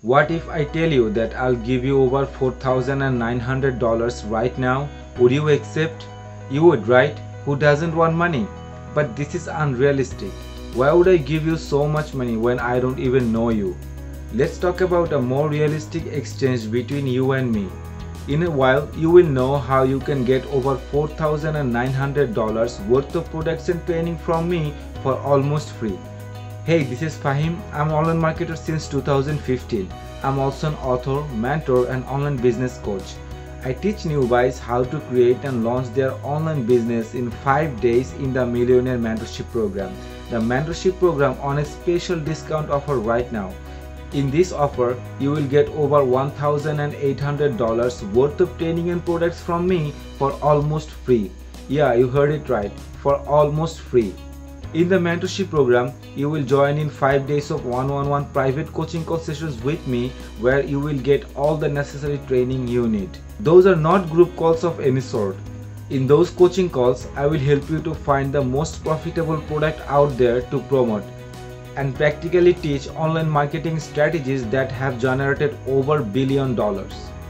What if I tell you that I'll give you over $4,900 right now? Would you accept? You would, right? Who doesn't want money? But this is unrealistic. Why would I give you so much money when I don't even know you? Let's talk about a more realistic exchange between you and me. In a while, you will know how you can get over $4,900 worth of products and training from me for almost free. Hey, this is Fahim. I'm an online marketer since 2015. I'm also an author, mentor, and online business coach. I teach newbies how to create and launch their online business in 5 days in the Millionaire Mentorship Program. The mentorship program on a special discount offer right now. In this offer, you will get over $1,800 worth of training and products from me for almost free. Yeah, you heard it right, for almost free. In the mentorship program, you will join in 5 days of one-on-one private coaching call sessions with me where you will get all the necessary training you need. Those are not group calls of any sort. In those coaching calls, I will help you to find the most profitable product out there to promote and practically teach online marketing strategies that have generated over $1 billion.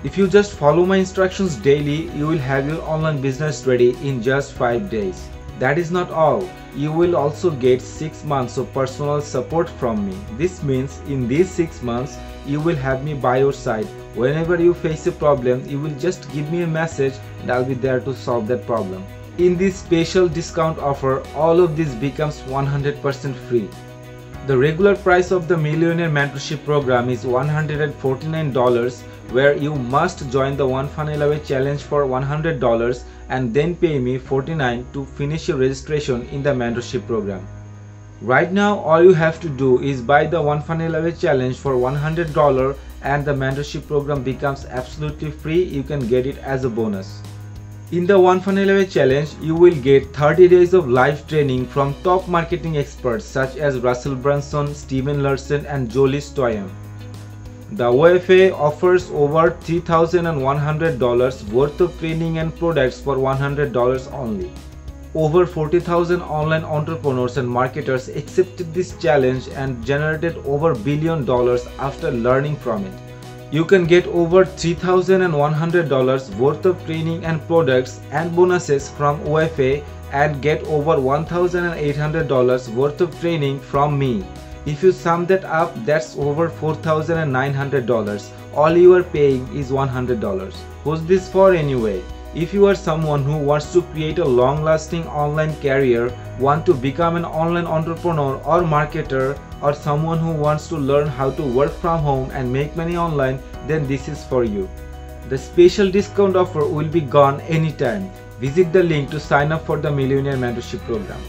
If you just follow my instructions daily, you will have your online business ready in just 5 days. That is not all. You will also get 6 months of personal support from me. This means in these 6 months, you will have me by your side. Whenever you face a problem, you will just give me a message and I'll be there to solve that problem. In this special discount offer, all of this becomes 100% free. The regular price of the Millionaire Mentorship Program is $149, where you must join the One Funnel Away Challenge for $100 and then pay me $49 to finish your registration in the mentorship program. Right now, all you have to do is buy the One Funnel Away Challenge for $100 and the mentorship program becomes absolutely free. You can get it as a bonus. In the One Funnel Away Challenge, you will get 30 days of live training from top marketing experts such as Russell Brunson, Steven Larsen, and Jolie Stoyan. The OFA offers over $3,100 worth of training and products for $100 only. Over 40,000 online entrepreneurs and marketers accepted this challenge and generated over $1 billion after learning from it. You can get over $3,100 worth of training and products and bonuses from OFA and get over $1,800 worth of training from me. If you sum that up, that's over $4,900. All you are paying is $100. Who's this for anyway? If you are someone who wants to create a long-lasting online career, want to become an online entrepreneur or marketer, or someone who wants to learn how to work from home and make money online, then this is for you. The special discount offer will be gone anytime. Visit the link to sign up for the Millionaire Mentorship Program.